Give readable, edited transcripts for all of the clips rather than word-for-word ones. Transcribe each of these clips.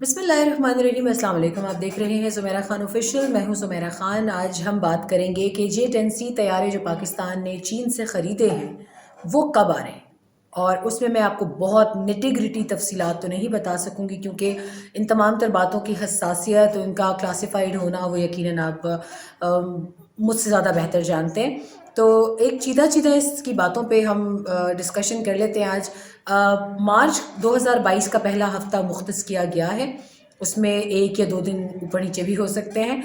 बिस्मिल्लाहिर्रहमानिर्रहीम। अस्सलाम वालेकुम। आप देख रहे हैं ज़ुमैरा खान ऑफिशियल। मैं हूं ज़ुमैरा खान। आज हम बात करेंगे कि J-10C तैयारे जो पाकिस्तान ने चीन से ख़रीदे हैं वो कब आ रहे हैं, और उसमें मैं आपको बहुत निटी ग्रिटी तफसीलात तो नहीं बता सकूंगी क्योंकि इन तमाम तर बातों की हसासियत, उनका क्लासिफाइड होना, वो यकीनन आप मुझसे ज़्यादा बेहतर जानते हैं। तो एक चीदा चीदा इसकी बातों पे हम डिस्कशन कर लेते हैं आज। मार्च 2022 का पहला हफ्ता मुख्तस किया गया है, उसमें एक या दो दिन ऊपर नीचे भी हो सकते हैं,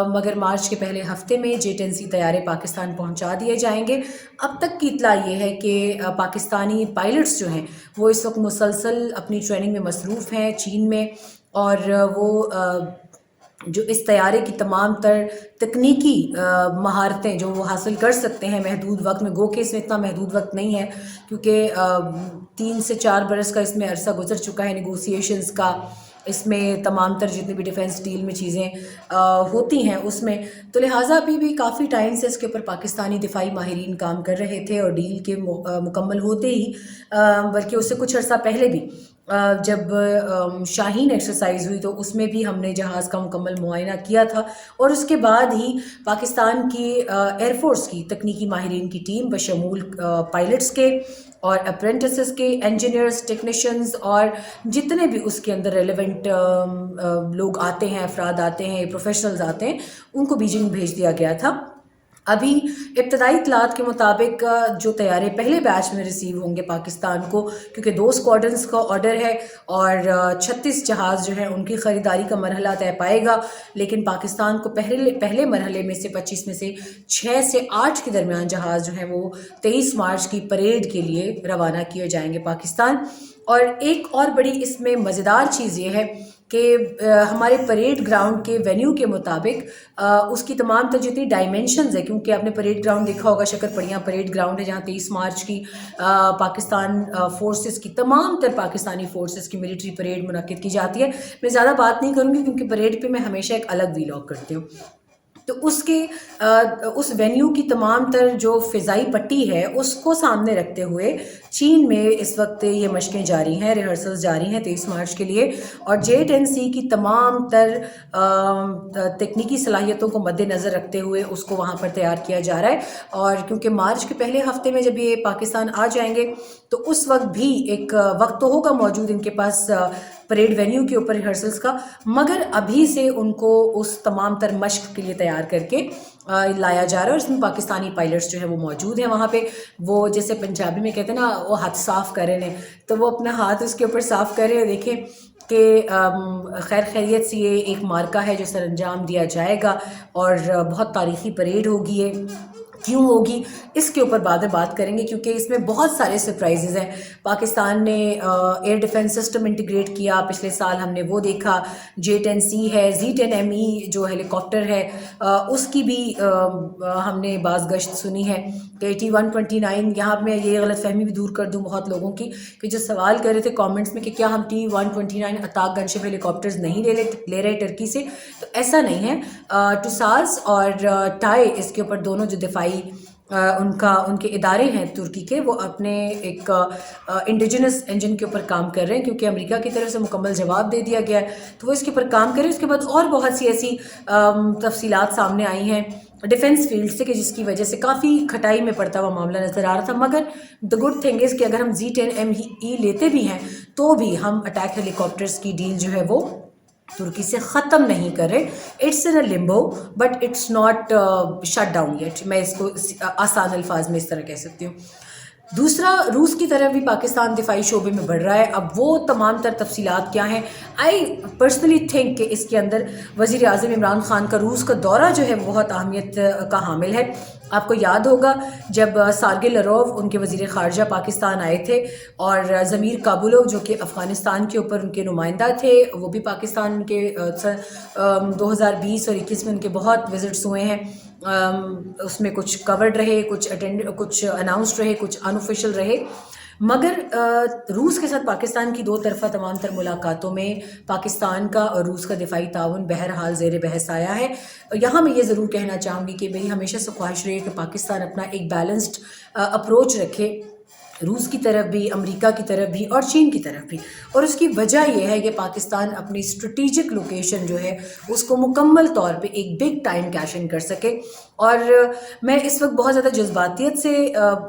मगर मार्च के पहले हफ्ते में J-10C तैयारे पाकिस्तान पहुंचा दिए जाएंगे। अब तक की इत्तला ये है कि पाकिस्तानी पायलट्स जो हैं वो इस वक्त मुसलसल अपनी ट्रेनिंग में मसरूफ़ हैं चीन में, और वो जो इस तैयारे की तमाम तर तकनीकी महारतें जो वो हासिल कर सकते हैं महदूद वक्त में, गो कि इसमें इतना महदूद वक्त नहीं है क्योंकि 3 से 4 बरस का इसमें अरसा गुजर चुका है नेगोशिएशंस का। इसमें तमाम तर जितनी भी डिफेंस डील में चीज़ें होती हैं उसमें, तो लिहाजा अभी भी काफ़ी टाइम से इसके ऊपर पाकिस्तानी दिफाई माहिरीन काम कर रहे थे, और डील के मुकम्मल होते ही बल्कि उससे कुछ अर्सा पहले भी जब शाहीन एक्सरसाइज हुई तो उसमें भी हमने जहाज़ का मुकम्मल मुआयना किया था, और उसके बाद ही पाकिस्तान की एयरफोर्स की तकनीकी माहिरीन की टीम बशमूल पायलट्स के और अप्रेंटिसेस के, इंजीनियर्स, टेक्नीशियंस और जितने भी उसके अंदर रेलेवेंट लोग आते हैं, अफराद आते हैं, प्रोफेशनल्स आते हैं, उनको बीजिंग भेज दिया गया था। अभी इब्तदाई इतलात के मुताबिक जो तैयारे पहले बैच में रिसीव होंगे पाकिस्तान को, क्योंकि 2 स्क्वाड्रंस का ऑर्डर है और 36 जहाज़ जो है उनकी ख़रीदारी का मरहला तय पाएगा, लेकिन पाकिस्तान को पहले मरहले में से 25 में से 6 से 8 के दरमियान जहाज़ जो हैं वो 23 मार्च की परेड के लिए रवाना किए जाएंगे पाकिस्तान। और एक और बड़ी इसमें मज़ेदार चीज़ ये है कि हमारे परेड ग्राउंड के वेन्यू के मुताबिक उसकी तमाम तर जितनी डायमेंशंस है, क्योंकि आपने परेड ग्राउंड देखा होगा, शकरपड़ियाँ परेड ग्राउंड है जहाँ 23 मार्च की पाकिस्तान फोर्सेस की, तमाम तर पाकिस्तानी फोर्सेस की मिलिट्री परेड मुनक्किद की जाती है। मैं ज़्यादा बात नहीं करूँगी क्योंकि परेड पे मैं हमेशा एक अलग वीलॉग करती हूँ। तो उसके उस वेन्यू की तमाम तर जो फ़िज़ाई पट्टी है उसको सामने रखते हुए चीन में इस वक्त ये मशक़ें जारी हैं, रिहर्सल्स जारी हैं 23 मार्च के लिए, और J-10C की तमाम तर तकनीकी सलाहियतों को मद्देनज़र रखते हुए उसको वहाँ पर तैयार किया जा रहा है। और क्योंकि मार्च के पहले हफ्ते में जब ये पाकिस्तान आ जाएंगे तो उस वक्त भी एक वक्त तो होगा मौजूद इनके पास परेड वेन्यू के ऊपर रिहर्सल्स का, मगर अभी से उनको उस तमाम तर मश्क के लिए तैयार करके लाया जा रहा है, और इसमें पाकिस्तानी पायलट्स जो है वो मौजूद हैं वहाँ पे। वो जैसे पंजाबी में कहते हैं ना, वो हाथ साफ़ कर रहे हैं, तो वो अपना हाथ उसके ऊपर साफ़ कर रहे हैं। देखें कि खैर खैरियत से ये एक मार्का है जो सर अंजाम दिया जाएगा, और बहुत तारीख़ी परेड होगी ये। क्यों होगी इसके ऊपर बाद में बात करेंगे, क्योंकि इसमें बहुत सारे सरप्राइजेज हैं। पाकिस्तान ने एयर डिफेंस सिस्टम इंटीग्रेट किया, पिछले साल हमने वो देखा। J-10C है, Z-10ME जो हेलीकॉप्टर है उसकी भी हमने बाज़ गश्त सुनी है कि T-129। यहाँ मैं ये गलत फहमी भी दूर कर दूँ बहुत लोगों की कि जो सवाल कर रहे थे कमेंट्स में कि क्या हम T-129 अताक गनशिप हेलीकॉप्टर्स नहीं ले रहे टर्की से, तो ऐसा नहीं है। टुसास और टाई इसके ऊपर दोनों जो दिफाई उनके इदारे हैं तुर्की के, वो अपने एक इंडिजिनस इंजन के ऊपर काम कर रहे हैं, क्योंकि अमेरिका की तरफ से मुकम्मल जवाब दे दिया गया है, तो वो इसके ऊपर काम कर रहे हैं। उसके बाद और बहुत सी ऐसी तफसीलात सामने आई हैं डिफेंस फील्ड से कि जिसकी वजह से काफ़ी खटाई में पड़ता हुआ मामला नज़र आ रहा था। मगर द गुड थिंग इज़ कि अगर हम Z-10ME लेते भी हैं तो भी हम अटैक हेलीकॉप्टर्स की डील जो है वो तुर्की से ख़त्म नहीं कर रहे। It's in a Limbo but it's not shut down yet, मैं इसको आसान अल्फाज में इस तरह कह सकती हूँ। दूसरा, रूस की तरफ भी पाकिस्तान दिफाई शोबे में बढ़ रहा है। अब वो तमाम तर तफसीलात क्या हैं, आई पर्सनली थिंक कि इसके अंदर वज़ीर आज़म इमरान ख़ान का रूस का दौरा जो है बहुत अहमियत का हामिल है। आपको याद होगा जब सार्गे लारोव उनके वज़ीर ख़ारजा पाकिस्तान आए थे, और ज़मीर काबुलोव जो कि अफ़गानिस्तान के ऊपर उनके नुमाइंदा थे, वो भी पाकिस्तान के 2020 और 21 में उनके बहुत विज़िट्स हुए हैं। उसमें कुछ कवर्ड रहे, कुछ अनाउंस्ड रहे, कुछ अनऑफिशियल रहे। मगर रूस के साथ पाकिस्तान की 2 तरफ़ा तमाम तर मुलाकातों में पाकिस्तान का और रूस का दिफाई ताउन बहरहाल ज़ेर बहस आया है। यहाँ मैं ये ज़रूर कहना चाहूँगी कि मेरी हमेशा से ख्वाहिश रही है कि पाकिस्तान अपना एक बैलेंस्ड अप्रोच रखे روس کی طرف بھی، امریکہ کی طرف بھی اور چین کی طرف بھی. اور اس کی وجہ یہ ہے کہ پاکستان اپنی اسٹریٹجک لوکیشن جو ہے اس کو مکمل طور پہ ایک بگ ٹائم کیش ان کر سکے. اور میں اس وقت بہت زیادہ جذباتیت سے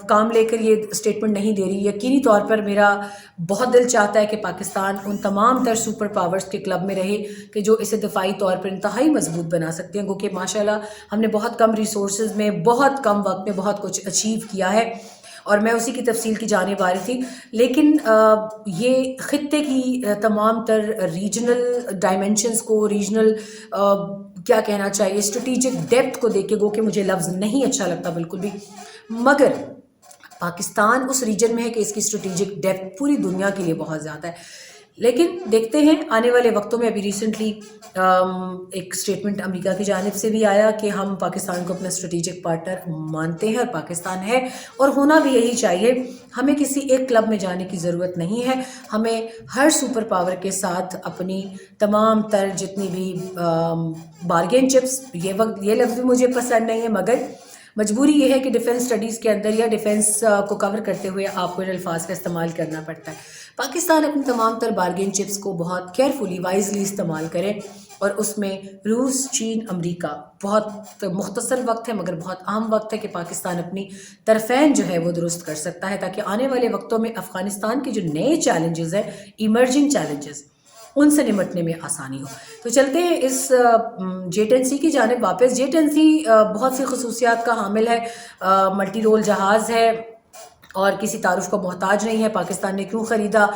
کام لے کر یہ اسٹیٹمنٹ نہیں دے رہی. یقینی طور پر میرا بہت دل چاہتا ہے کہ پاکستان ان تمام تر سپر پاورز کے کلب میں رہے کہ جو اسے دفاعی طور پر انتہائی مضبوط بنا سکتے ہیں، کیونکہ ماشاءاللہ ہم نے بہت کم ریسورسز میں بہت کم وقت میں بہت کچھ اچیو کیا ہے، اور میں اسی کی تفصیل کی جانب آ رہی تھی. لیکن یہ خطے کی تمام تر ریجنل ڈائمنشنز کو، ریجنل کیا کہنا چاہیے، اسٹریٹجک ڈیپتھ کو دیکھ کے، گو کہ مجھے لفظ نہیں اچھا لگتا بالکل بھی، مگر پاکستان اس ریجن میں ہے کہ اس کی اسٹریٹجک ڈیپتھ پوری دنیا کے لیے بہت زیادہ ہے. لیکن دیکھتے ہیں آنے والے وقتوں میں. ابھی ریسنٹلی ایک اسٹیٹمنٹ امریکہ کی جانب سے بھی آیا کہ ہم پاکستان کو اپنا اسٹریٹجک پارٹنر مانتے ہیں، اور پاکستان ہے اور ہونا بھی یہی چاہیے. ہمیں کسی ایک کلب میں جانے کی ضرورت نہیں ہے، ہمیں ہر سپر پاور کے ساتھ اپنی تمام تر جتنی بھی بارگین چپس، یہ لفظ بھی مجھے پسند نہیں ہے، مگر مجبوری یہ ہے کہ ڈیفنس اسٹڈیز کے اندر یا ڈیفنس کو کور کرتے ہوئے آپ کو ان الفاظ کا استعمال کرنا پڑتا ہے. پاکستان اپنی تمام تر بارگین چپس کو بہت کیئرفلی، وائزلی استعمال کرے، اور اس میں روس، چین، امریکہ. بہت مختصر وقت ہے مگر بہت اہم وقت ہے کہ پاکستان اپنی طرفین جو ہے وہ درست کر سکتا ہے، تاکہ آنے والے وقتوں میں افغانستان کے جو نئے چیلنجز ہیں، ایمرجنگ چیلنجز، ان سے نمٹنے میں آسانی ہو. تو چلتے ہیں اس J-10C کی جانب واپس. J-10C بہت سی خصوصیات کا حامل ہے، ملٹی رول جہاز ہے اور کسی تعارف کو محتاج نہیں ہے. پاکستان نے کیوں خریدا؟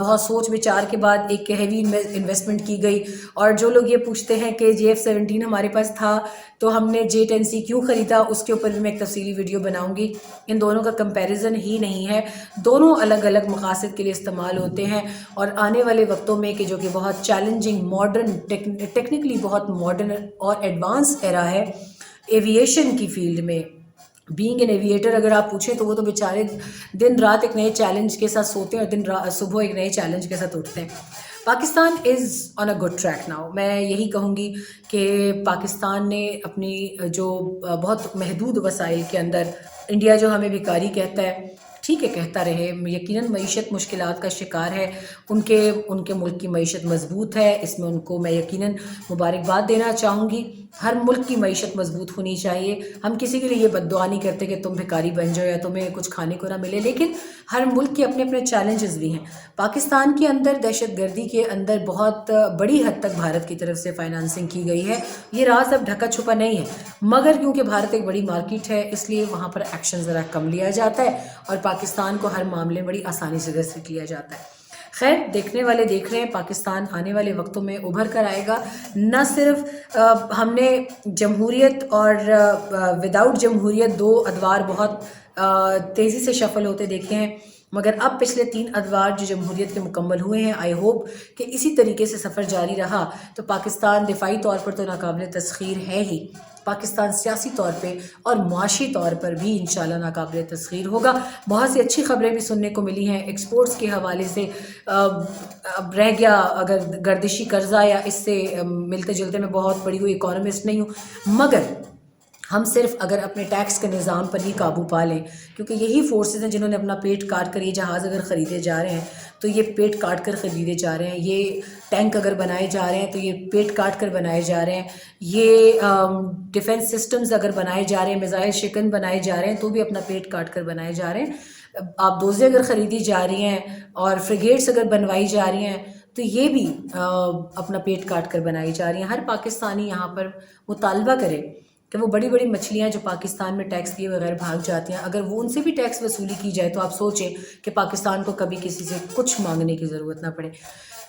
بہت سوچ وچار کے بعد ایک ہیوی انویسٹمنٹ کی گئی. اور جو لوگ یہ پوچھتے ہیں کہ JF-17 ہمارے پاس تھا تو ہم نے J-10C کیوں خریدا، اس کے اوپر بھی میں ایک تفصیلی ویڈیو بناؤں گی. ان دونوں کا کمپیریزن ہی نہیں ہے، دونوں الگ الگ مقاصد کے لیے استعمال ہوتے ہیں. اور آنے والے وقتوں میں کہ جو کہ بہت چیلنجنگ، ماڈرن، ٹیکنیکلی بہت ماڈرن اور ایڈوانس ایرا ہے ایوییشن کی فیلڈ میں. بینگ این ایویٹر اگر آپ پوچھیں تو وہ تو بیچارے دن رات ایک نئے چیلنج کے ساتھ سوتے ہیں اور صبح ایک نئے چیلنج کے ساتھ اٹھتے ہیں. پاکستان از آن اے گڈ ٹریک ناؤ. میں یہی کہوں گی کہ پاکستان نے اپنی جو بہت محدود وسائل کے اندر، انڈیا جو ہمیں بھکاری کہتا ہے، ٹھیک ہے کہتا رہے، یقیناً معیشت مشکلات کا شکار ہے. ان کے ملک کی معیشت مضبوط ہے، اس میں ان کو میں یقیناً مبارکباد دینا چاہوں گی. ہر ملک کی معیشت مضبوط ہونی چاہیے. ہم کسی کے لیے یہ بد دعا نہیں کرتے کہ تم بھکاری بن جاؤ یا تمہیں کچھ کھانے کو نہ ملے، لیکن ہر ملک کے اپنے اپنے چیلنجز بھی ہیں. پاکستان کے اندر دہشت گردی کے اندر بہت بڑی حد تک بھارت کی طرف سے فائنانسنگ کی گئی ہے. یہ راز اب ڈھکا چھپا نہیں ہے، مگر کیونکہ بھارت ایک بڑی مارکیٹ ہے اس لیے وہاں پر ایکشن ذرا کم لیا جاتا ہے، اور پاکستان کو ہر معاملے بڑی آسانی سے گرفت لیا جاتا ہے. خیر، دیکھنے والے دیکھ رہے ہیں، پاکستان آنے والے وقتوں میں ابھر کر آئے گا. نہ صرف ہم نے جمہوریت اور وداؤٹ جمہوریت دو ادوار بہت تیزی سے شفل ہوتے دیکھے ہیں، مگر اب پچھلے 3 ادوار جو جمہوریت کے مکمل ہوئے ہیں، آئی ہوپ کہ اسی طریقے سے سفر جاری رہا تو پاکستان دفاعی طور پر تو ناقابل تسخیر ہے ہی، پاکستان سیاسی طور پہ اور معاشی طور پر بھی انشاءاللہ ناقابل تسخیر ہوگا. بہت سی اچھی خبریں بھی سننے کو ملی ہیں ایکسپورٹس کے حوالے سے. اب رہ گیا اگر گردشی قرضہ یا اس سے ملتے جلتے، میں بہت بڑی ہوئی اکانومسٹ نہیں ہوں، مگر ہم صرف اگر اپنے ٹیکس کے نظام پر ہی قابو پا لیں، کیونکہ یہی فورسز ہیں جنہوں نے اپنا پیٹ کاٹ کر، یہ جہاز اگر خریدے جا رہے ہیں تو یہ پیٹ کاٹ کر خریدے جا رہے ہیں، یہ ٹینک اگر بنائے جا رہے ہیں تو یہ پیٹ کاٹ کر بنائے جا رہے ہیں، یہ ڈیفنس سسٹمز اگر بنائے جا رہے ہیں، میزائل شکن بنائے جا رہے ہیں تو بھی اپنا پیٹ کاٹ کر بنائے جا رہے ہیں. آپ دوزے اگر خریدی جا رہی ہیں اور فریگیٹس اگر بنوائی جا رہی ہیں تو یہ بھی اپنا پیٹ کاٹ کر بنائی جا رہی ہیں. ہر پاکستانی یہاں پر مطالبہ کرے کہ وہ بڑی بڑی مچھلیاں جو پاکستان میں ٹیکس دیے بغیر بھاگ جاتی ہیں، اگر وہ ان سے بھی ٹیکس وصولی کی جائے تو آپ سوچیں کہ پاکستان کو کبھی کسی سے کچھ مانگنے کی ضرورت نہ پڑے.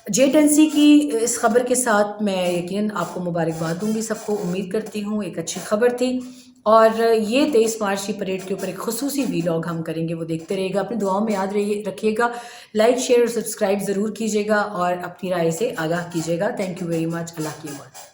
J-10C کی اس خبر کے ساتھ میں یقیناً آپ کو مبارکباد دوں گی. سب کو امید کرتی ہوں ایک اچھی خبر تھی، اور یہ 23 مارچ کی پریڈ کے اوپر ایک خصوصی ویلاگ ہم کریں گے، وہ دیکھتے رہے گا. اپنی دعاؤں میں یاد رکھیے گا، لائک، شیئر اور سبسکرائب ضرور کیجیے گا، اور اپنی رائے سے آگاہ کیجیے گا. Thank you very much. اللہ کی امان.